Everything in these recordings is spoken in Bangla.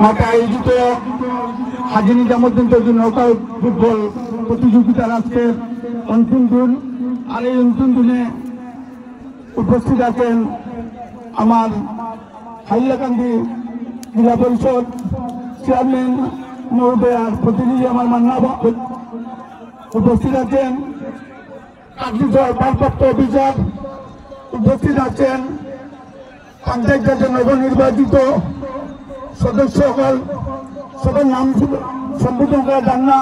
মাঠে আয়োজিত হাজী নিজামুদ্দিন চৌধুরী নৌকা ফুটবল প্রতিযোগিতার আজকের অন্তিম দিন। আর এই অন্তিম দিনে উপস্থিত আছেন আমার হাইলাকান্দি জেলা পরিষদ চেয়ারম্যান মহোদয়ার প্রতিনিধি আমার মান্না উপস্থিত আছেন, ভারপ্রাপ্ত অফিসার উপস্থিত আছেন, পঞ্চায়েতের নবনির্বাচিত সদস্য সকল নাম সম্বোধন করা যান না।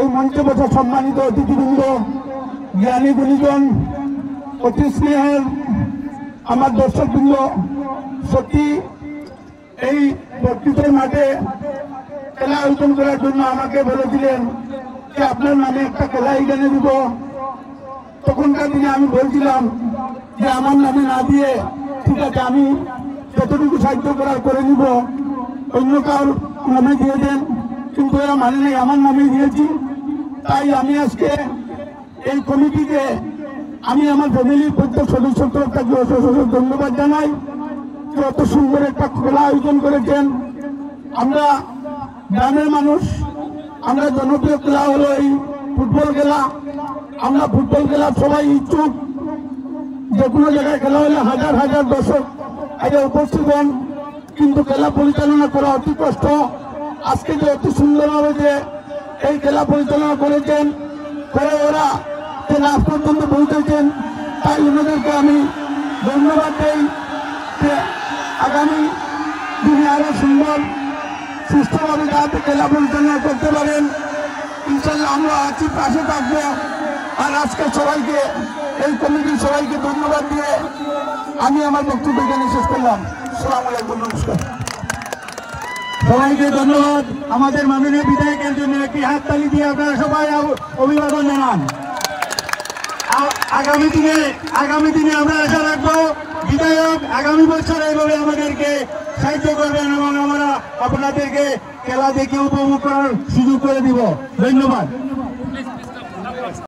এই মঞ্চে বসা সম্মানিত অতিথিবৃন্দ, জ্ঞানী গুণীজন, অতি স্নেহের আমার দর্শকবৃন্দ, সত্যি এই বক্তৃতার মাঠে খেলা আয়োজন করার জন্য আমাকে বলেছিলেন যে আপনার নামে একটা খেলা এখানে দিব। তখনকার দিনে আমি বলছিলাম যে আমার নামে না দিয়ে ঠিক আছে, আমি যতটুকু সাহায্য করার করে নিব, অন্য কারোর নামে দিয়ে দেন। কিন্তু এরা মানে নেই, আমার নামে দিয়েছি। তাই আমি আজকে এই কমিটিকে আমি আমার ফ্যামিলির প্রত্যেক সদস্যর তরফ থেকে অশেষ ধন্যবাদ জানাই যে অত সুন্দর একটা খেলা আয়োজন করেছেন। আমরা গ্রামের মানুষ, আমরা জনপ্রিয় খেলা হলো এই ফুটবল খেলা। আমরা ফুটবল খেলা সবাই ইচ্ছুক, যে কোনো জায়গায় খেলা হলে হাজার হাজার দর্শক আগে উপস্থিত হন, কিন্তু খেলা পরিচালনা করা অতি কষ্ট। আজকে যে অতি সুন্দরভাবে যে এই খেলা পরিচালনা করেছেন, করে ওরা যে লাভ পর্যন্ত পৌঁছেছেন, তাই ওনাদেরকে আমি ধন্যবাদ দিই যে আগামী দিনে আরো সুন্দর সুস্থভাবে যাতে খেলা পরিচালনা করতে পারেন। ইনশাল্লাহ আমরা আছি, পাশে থাকবো। আর আজকে সবাইকে, এই কমিটির সবাইকে ধন্যবাদ দিয়ে আমি আমার বক্তব্য এখানে শেষ করলাম। আসসালামু আলাইকুম, নমস্কার। সবাইকে ধন্যবাদ। আমাদের মাননীয় বিধায়কের জন্য একটি হাততালি দিয়ে আপনারা সবাই অভিবাদন জানান। আগামী দিনে আমরা আশা রাখবো বিধায়ক আগামী বছর এইভাবে আমাদেরকে সাহায্য করবেন এবং আমরা আপনাদেরকে খেলা দেখে উপভোগ করার সুযোগ করে দিব। ধন্যবাদ।